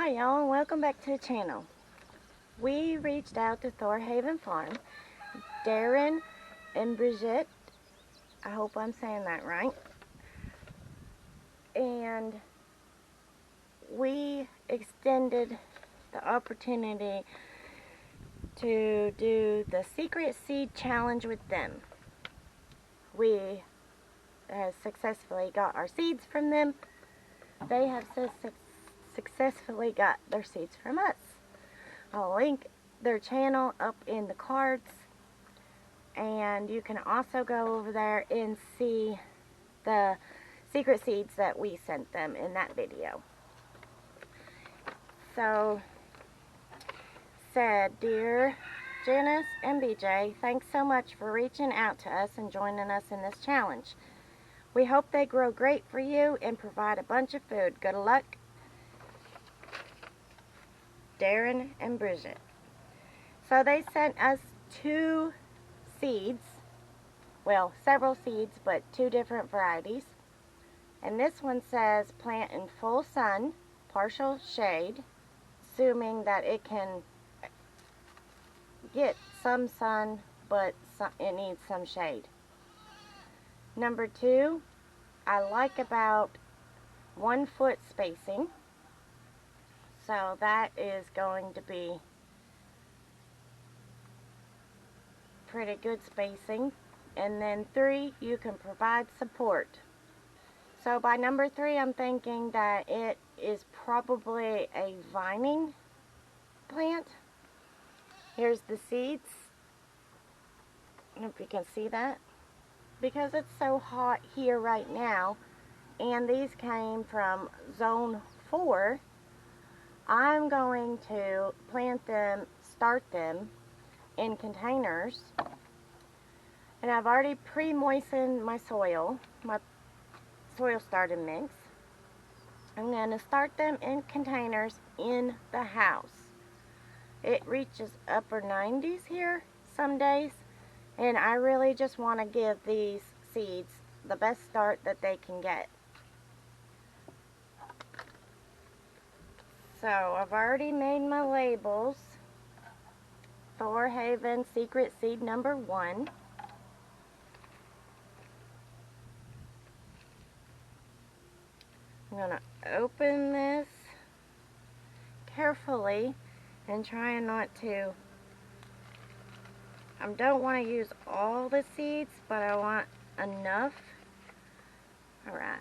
Hi y'all, and welcome back to the channel. We reached out to Thorhaven Farm, Darren and Bridget, I hope I'm saying that right, and we extended the opportunity to do the secret seed challenge with them. We have successfully got our seeds from them. They have successfully got their seeds from us. I'll link their channel up in the cards, and you can also go over there and see the secret seeds that we sent them in that video. So, said, dear Janice and BJ, thanks so much for reaching out to us and joining us in this challenge. We hope they grow great for you and provide a bunch of food. Good luck, Darren and Bridget. So they sent us 2 seeds, well, several seeds, but 2 different varieties. And this one says plant in full sun, partial shade, assuming that it can get some sun, but it needs some shade. Number 2, I like about 1 foot spacing. So that is going to be pretty good spacing. And then 3, you can provide support. So by number 3, I'm thinking that it is probably a vining plant. Here's the seeds. I don't know if you can see that. Because it's so hot here right now, and these came from zone 4, I'm going to plant them, start them in containers. And I've already pre-moistened my soil starting mix. I'm going to start them in containers in the house. It reaches upper 90s here some days, and I really just want to give these seeds the best start that they can get. So I've already made my labels. Thorhaven Secret Seed number 1. I'm going to open this carefully and try not to. I don't want to use all the seeds, but I want enough. Alright.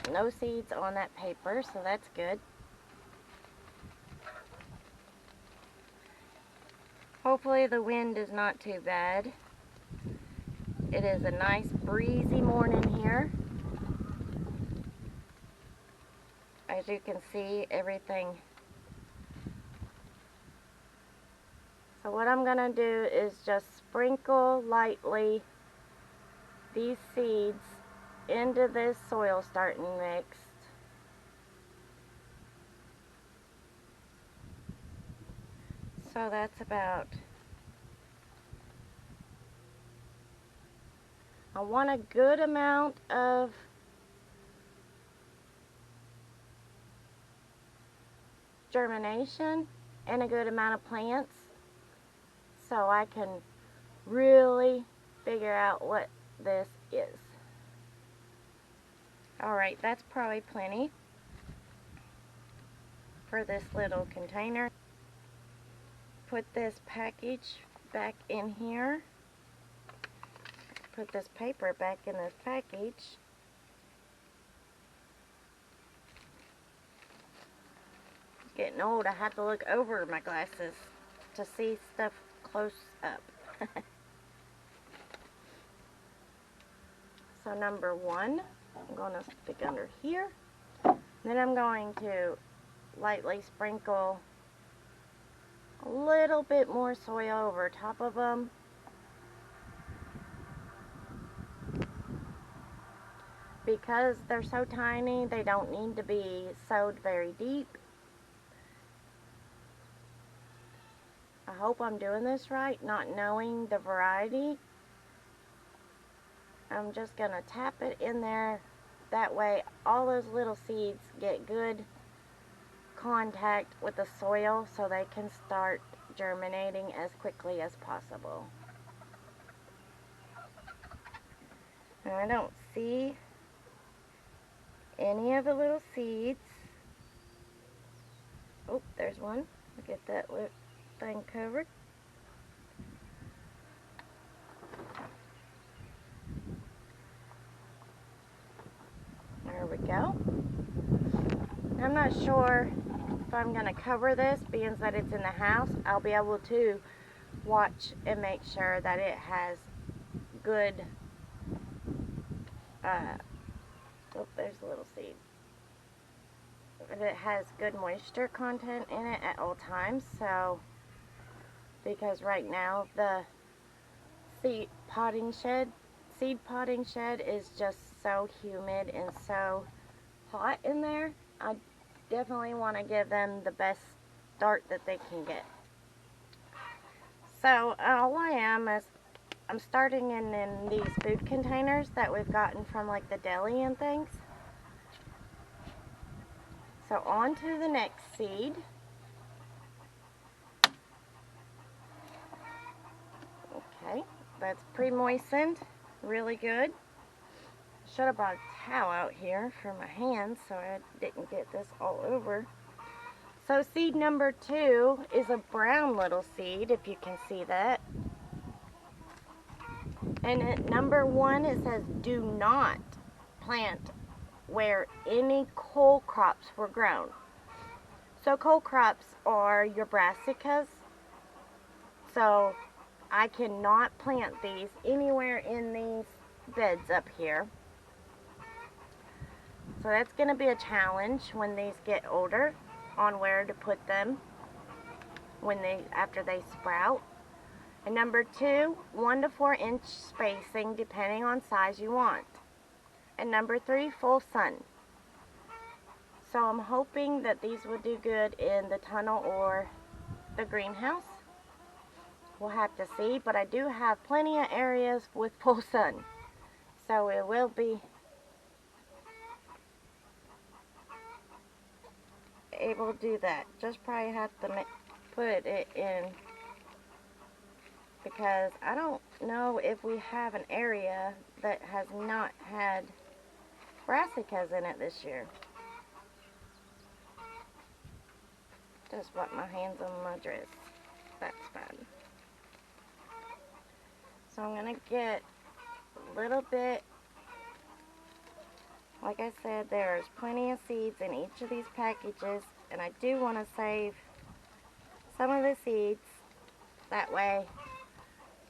No seeds on that paper, so that's good. Hopefully the wind is not too bad. It is a nice breezy morning here. As you can see, everything. So what I'm going to do is just sprinkle lightly these seeds into this soil starting mix. So that's about, I want a good amount of germination and a good amount of plants, so I can really figure out what this is. Alright, that's probably plenty for this little container. Put this package back in here. Put this paper back in this package. Getting old, I have to look over my glasses to see stuff close up. So number 1, I'm going to stick under here. Then I'm going to lightly sprinkle a little bit more soil over top of them. Because they're so tiny, they don't need to be sowed very deep. I hope I'm doing this right, not knowing the variety. I'm just going to tap it in there. That way all those little seeds get good contact with the soil so they can start germinating as quickly as possible. And I don't see any of the little seeds. Oh, there's one. I'll get that thing covered. There we go. I'm not sure if I'm going to cover this, being that it's in the house. I'll be able to watch and make sure that it has good, oh, there's a little seed. That it has good moisture content in it at all times. So, because right now the seed potting shed is just so humid and so hot in there. I definitely want to give them the best start that they can get. So all I am is I'm starting in these food containers that we've gotten from like the deli and things. So on to the next seed. Okay, that's pre-moistened, really good. Should have brought a towel out here for my hands so I didn't get this all over. So seed number 2 is a brown little seed, if you can see that. And at number 1 it says do not plant where any cole crops were grown. So cole crops are your brassicas. So I cannot plant these anywhere in these beds up here. So that's going to be a challenge when these get older on where to put them after they sprout. And number 2, 1 to 4 inch spacing depending on size you want. And number 3, full sun. So I'm hoping that these will do good in the tunnel or the greenhouse. We'll have to see, but I do have plenty of areas with full sun. So it will be able to do that. Just probably have to put it in, because I don't know if we have an area that has not had brassicas in it this year. Just wipe my hands on my dress. That's fine. So I'm going to get a little bit. Like I said, there's plenty of seeds in each of these packages, and I do want to save some of the seeds. That way,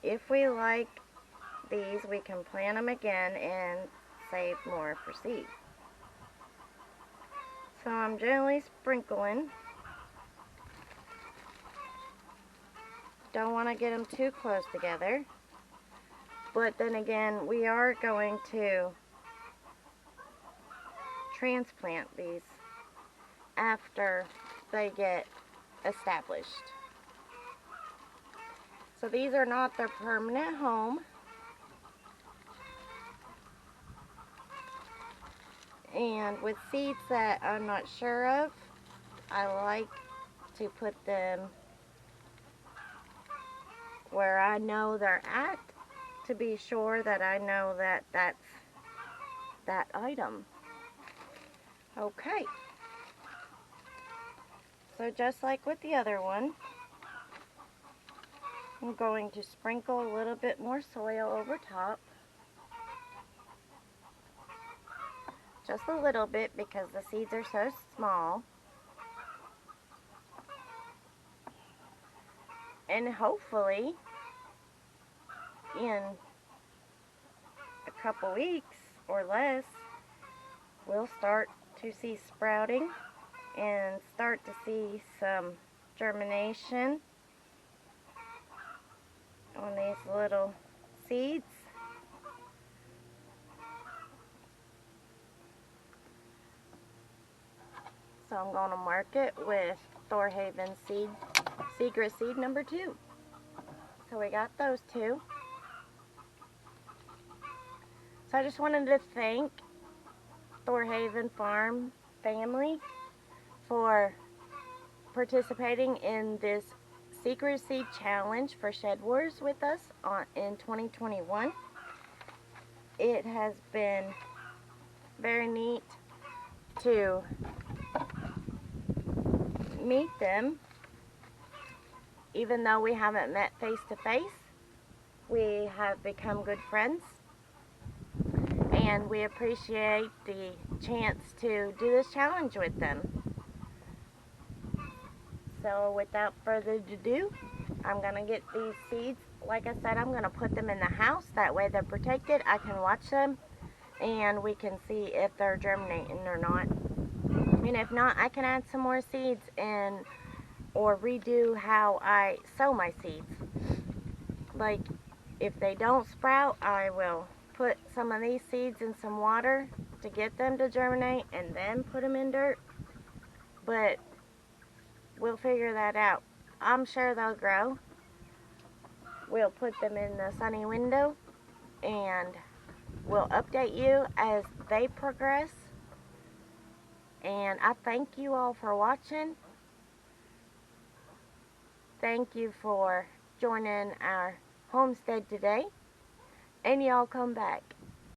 if we like these, we can plant them again and save more for seed. So I'm gently sprinkling. Don't want to get them too close together. But then again, we are going to transplant these after they get established. So these are not their permanent home. And with seeds that I'm not sure of, I like to put them where I know they're at, to be sure that I know that that's that item. Okay. So just like with the other one, I'm going to sprinkle a little bit more soil over top. Just a little bit, because the seeds are so small. And hopefully, in a couple weeks or less, we'll start to see sprouting and start to see some germination on these little seeds. So I'm going to mark it with Thorhaven Secret Seed number 2. So we got those 2. So I just wanted to thank Thorhaven Farm family for participating in this secret seed challenge for Shed Wars with us in 2021. It has been very neat to meet them. Even though we haven't met face to face, we have become good friends, and we appreciate the chance to do this challenge with them. So without further ado, I'm going to get these seeds. Like I said, I'm going to put them in the house. That way they're protected. I can watch them and we can see if they're germinating or not. And if not, I can add some more seeds or redo how I sow my seeds. Like, if they don't sprout, I will put some of these seeds in some water to get them to germinate and then put them in dirt. But we'll figure that out. I'm sure they'll grow. We'll put them in the sunny window and we'll update you as they progress. And I thank you all for watching. Thank you for joining our homestead today. And y'all come back.